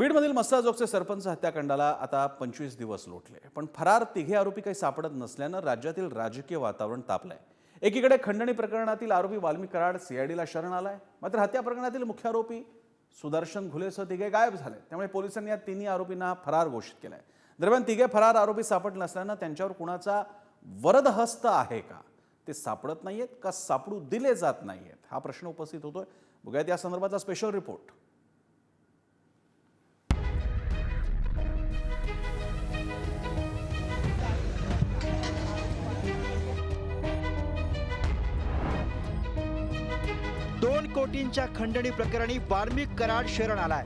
बीडमधील मस्साजोगचे सरपंच हत्याकांडाला आता 25 दिवस लोटले, पण फरार तिघे आरोपी काही सापडत नसल्यानं राज्यातील राजकीय वातावरण तापलंय। एकीकडे खंडणी प्रकरणातील आरोपी वाल्मिक कराड सीआयडीला शरण आलाय, मात्र हत्या प्रकरणातील मुख्य आरोपी सुदर्शन घुलेसह तिघे गायब झाले, त्यामुळे पोलिसांनी या तिन्ही आरोपींना फरार घोषित केलंय। दरम्यान तिघे फरार आरोपी सापडले नसल्यानं त्यांच्यावर कुणाचा वरदहस्त आहे का, ते सापडत नाहीयेत का सापडू दिले जात नाहीयेत, हा प्रश्न उपस्थित होतोय। बघूयात या संदर्भाचा स्पेशल रिपोर्ट। दोन कोटींच्या खंडणी प्रकरणी वाल्मिक कराड शरण आलाय,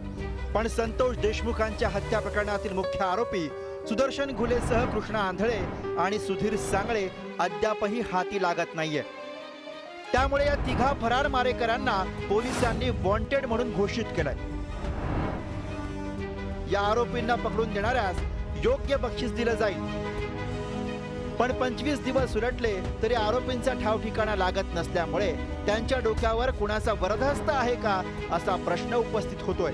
पण संतोष देशमुखांच्या हत्या प्रकरणातील मुख्य आरोपी सुदर्शन घुलेसह कृष्णा आंधळे आणि सुधीर सांगळे अद्यापही हाती लागत नाहीये। त्यामुळे या तिघा फरार मारेकरांना पोलिसांनी वॉन्टेड म्हणून घोषित केलंय। या आरोपींना पकडून देणाऱ्यास योग्य बक्षीस दिलं जाईल, पण 25 दिवस उलटले तरी आरोपींचा ठाव ठिकाणा लागत नसल्यामुळे त्यांच्या डोक्यावर कुणाचा वरदहस्त आहे का असा प्रश्न उपस्थित होतोय।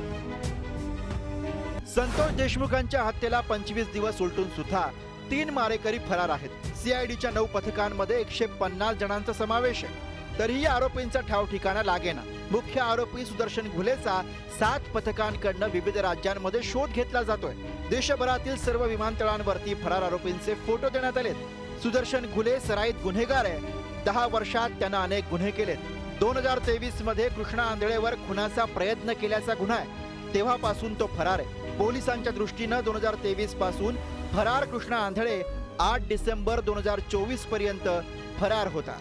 संतोष देशमुखांच्या हत्येला 25 दिवस उलटून सुद्धा 3 मारेकरी फरार आहेत। सीआयडीच्या 9 पथकांमध्ये 150 जणांचा समावेश आहे, तरीही आरोपींचा ठाव ठिकाणा लागेना। मुख्य आरोपी सुदर्शन घुलेचा 7 पथकांकडनं विविध राज्यांमध्ये शोध घेतला जातोय। देशभरातील सर्व विमानतळांवरती फरार आरोपींचे फोटो देण्यात आलेत। सुदर्शन घुले सराईत गुन्हेगार आहे, 10 वर्षात त्यानं अनेक गुन्हे केलेत। 2023 मध्ये कृष्णा आंधळेवर खुनाचा प्रयत्न केल्याचा गुन्हा आहे, तेव्हापासून तो फरार आहे। पोलिसांच्या दृष्टीनं 2023 पासून फरार कृष्णा आंधळे 8 डिसेंबर 2024 पर्यंत फरार होता।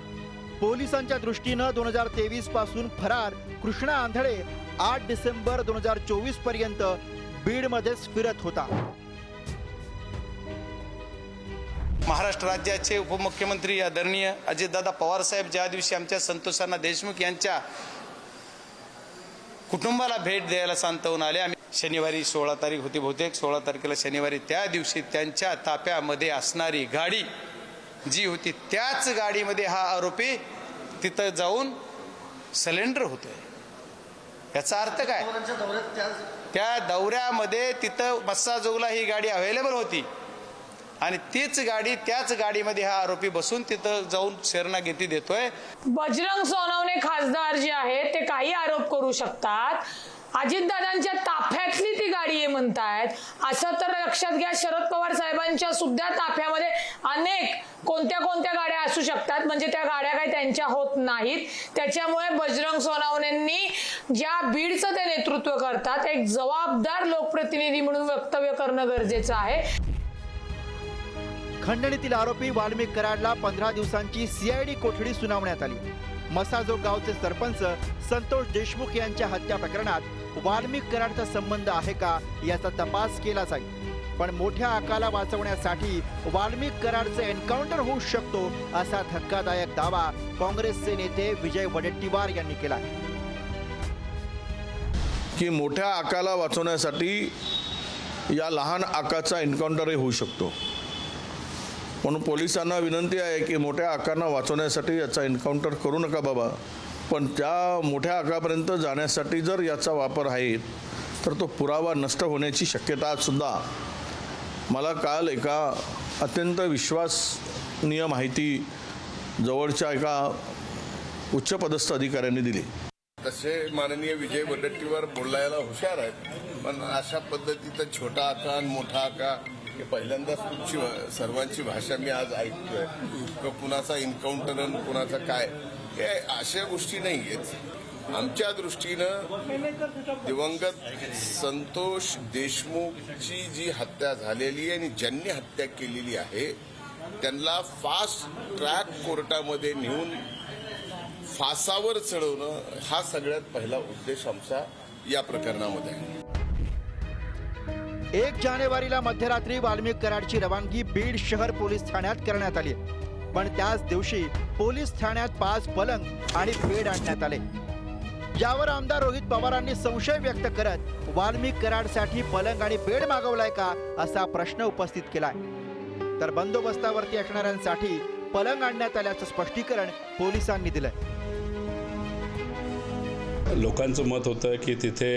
पोलिसांच्या दृष्टीनं 2023 पासून फरार कृष्णा आंधळे 8 डिसेंबर 2024 पर्यंत बीडमध्येच फिरत होता। महाराष्ट्र राज्याचे उपमुख्यमंत्री आदरणीय अजितदादा पवार साहेब ज्या दिवशी आमच्या संतोषांना देशमुख यांच्या कुटुंबाला भेट द्यायला सांतवून आले, आम्ही शनिवारी 16 तारीख होती, बहुतेक 16 तारखेला शनिवारी, त्या दिवशी त्यांच्या ताफ्यामध्ये असणारी गाडी जी होती त्याच गाडीमध्ये हा आरोपी तिथं जाऊन सलेंडर होतोय। याचा अर्थ काय? त्या दौऱ्यामध्ये तिथं मस्साजोगला ही गाडी अवेलेबल होती आणि तीच गाडी त्याच गाडीमध्ये हा आरोपी बसून तिथं जाऊन शरणागती देतोय। बजरंग सोनवणे खासदार जे आहेत ते काही आरोप करू शकतात, अजितदादांच्या ताफ्यातली ती गाडी आहे म्हणतायत, असं तर लक्षात घ्या। शरद पवार साहेबांच्या सुद्धा ताफ्यामध्ये अनेक कोणत्या गाड्या असू शकतात, म्हणजे त्या गाड्या काही त्यांच्या होत नाहीत। त्याच्यामुळे बजरंग सोनवणेंनी ज्या बीडचं ते नेतृत्व करतात, एक जबाबदार लोकप्रतिनिधी म्हणून वक्तव्य करणं गरजेचं आहे। खंडणीतील आरोपी वाल्मिक कराडला 15 दिवसांची सीआयडी कोठडी सुनावण्यात आली। मसाजोग गावचे सरपंच संतोष देशमुख यांच्या हत्या प्रकरणात वाल्मिक कराडचा संबंध आहे का याचा तपास केला जाईल, पण मोठ्या आकाला वाचवण्यासाठी वाल्मिक कराडचे एन्काउंटर होऊ शकतो असा धक्कादायक दावा काँग्रेसचे नेते विजय वडेट्टीवार यांनी केला की मोठ्या आकाला वाचवण्यासाठी या लहान आकाचा एन्काउंटरही होऊ शकतो, म्हणून पोलिसांना विनंती आहे की मोठ्या आकांना वाचवण्यासाठी याचा एन्काउंटर करू नका बाबा, पण त्या मोठ्या आकापर्यंत जाण्यासाठी जर याचा वापर आहे तर तो पुरावा नष्ट होण्याची शक्यता सुद्धा मला काल एका अत्यंत विश्वसनीय माहिती जवळच्या एका उच्चपदस्थ अधिकाऱ्यांनी दिली। तसे माननीय विजय वडेट्टीवार बोलायला हुशार आहेत, पण अशा पद्धतीचं छोटा आका आणि मोठा आका हे पहिल्यांदाच तुमची सर्वांची भाषा मी आज ऐकतोय। कुणाचा एन्काउंटर आणि कुणाचा काय, हे अशा गोष्टी नाही आहेत। आमच्या दृष्टीनं दिवंगत संतोष देशमुखची जी हत्या झालेली आहे आणि ज्यांनी हत्या केलेली आहे त्यांना फास्ट ट्रॅक कोर्टामध्ये नेऊन फासावर चढवणं हा सगळ्यात पहिला उद्देश आमचा या प्रकरणामध्ये आहे। 1 जानेवारीला मध्यरात्री वाल्मिक कराडची रवानगी बीड शहर पोलीस ठाण्यात करण्यात आली, पण त्याच दिवशी पोलीस ठाण्यात 5 पलंग आणि बेड आणण्यात आले। यावर आमदार रोहित पवारांनी संशय व्यक्त करत वाल्मिक कराडसाठी पलंग आणि बेड मागवलाय का असा प्रश्न उपस्थित केलाय, तर बंदोबस्तावरती असणाऱ्यांसाठी पलंग आणण्यात आल्याचं स्पष्टीकरण पोलिसांनी दिलंय। लोकांचं मत होतं की तिथे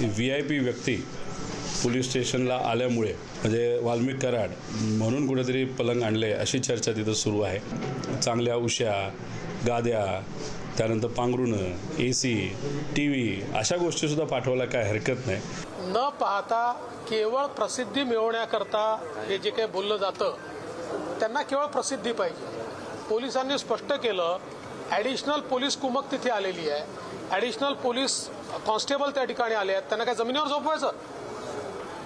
VIP व्यक्ती पोलीस स्टेशनला आल्यामुळे म्हणजे वाल्मिक कराड म्हणून कुठेतरी पलंग आणले अशी चर्चा तिथं सुरू आहे. चांगल्या उश्या, गाद्या, त्यानंतर पांघरुणं, AC, TV अशा गोष्टीसुद्धा पाठवायला काय हरकत नाही. न पाहता केवळ प्रसिद्धी मिळवण्याकरता हे जे काही बोललं जातं त्यांना केवळ प्रसिद्धी पाहिजे. पोलिसांनी स्पष्ट केलं, ॲडिशनल पोलीस कुमक तिथे आलेली आहे, ॲडिशनल पोलीस कॉन्स्टेबल त्या ठिकाणी आले आहेत. त्यांना काय जमिनीवर झोपवायचं?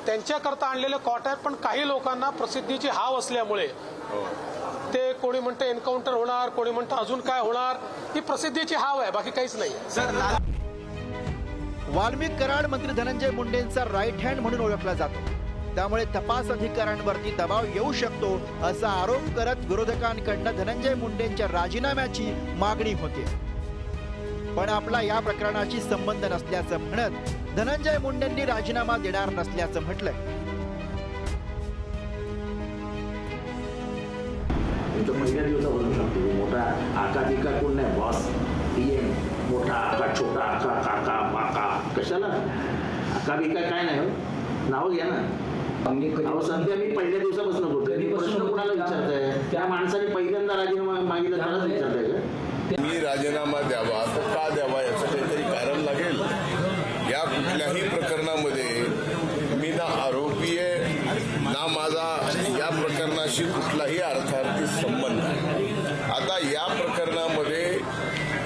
त्यांच्याकरता आणलेले कॉट आहेत. पण काही लोकांना प्रसिद्धीची हाव असल्यामुळे ते कोणी म्हणतं एन्काउंटर होणार, कोणी म्हणतं अजून काय होणार. ही प्रसिद्धीची हाव आहे, बाकी काहीच नाही. वाल्मिक कराड मंत्री धनंजय मुंडेंचा राईट हँड म्हणून ओळखला जातो. त्यामुळे तपास अधिकाऱ्यांवरती दबाव येऊ शकतो असा आरोप करत विरोधकांकडनं धनंजय मुंडेंच्या राजीनाम्याची मागणी होते. पण आपला या प्रकरणाशी संबंध नसल्याचं म्हणत धनंजय मुंडेंनी राजीनामा देणार नसल्याचं म्हटलंय. पहिल्या दिवसापासून सांगतो, मोठा आका बिका कोण नाही, बॉस PM, मोठा आका, छोटा आका, काका, बाका, कशाला आका बिका काय नाही हो, नाव घ्या ना. अहो सध्या मी पहिल्या दिवसापासून बोलतोय. प्रश्न कोणाला विचारताय? त्या माणसाने पहिल्यांदा राजीनामा मागितला त्यालाच विचारताय का? मी राजीनामा द्यावा तर का द्यावा याचं काहीतरी कारण लागेल. या कुठल्याही प्रकरणामध्ये मी ना आरोपी आहे ना माझा या प्रकरणाशी कुठलाही अर्थार्थी संबंध आहे. आता या प्रकरणामध्ये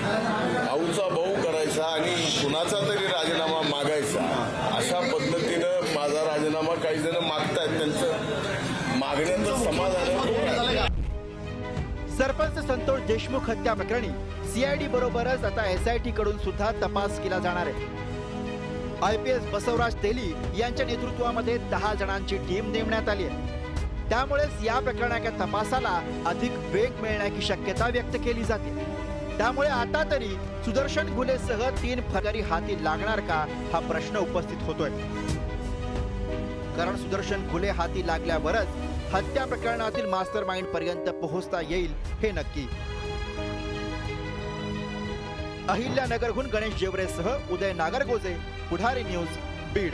भाऊचा भाऊ करायचा आणि कुणाचा तरी राजीनामा मागायचा अशा पद्धतीनं माझा राजीनामा काही जण मागतायत. त्यांचं मागण्याचं समाधान. सरपंच संतोष देशमुख हत्या प्रकरणी CID बरोबरच आता SIT कडून सुद्धा तपास केला जाणार आहे. IPS बसवराज तेली यांच्या नेतृत्वामध्ये 10 जणांची टीम नेमण्यात आली आहे. त्यामुळेच या प्रकरणाच्या तपासाला अधिक वेग मिळण्याची शक्यता व्यक्त केली जाते. त्यामुळे आता तरी सुदर्शन घुलेसह 3 फरारी हाती लागणार का हा प्रश्न उपस्थित होतोय. कारण सुदर्शन घुले हाती लागल्यावरच हत्या प्रकरणातील मास्टर माइंड पर्यंत पोहोचता येईल हे नक्की. अहिल्यानगरहून गणेश जेवरेसह उदय नागरगोजे, पुढारी न्यूज, बीड.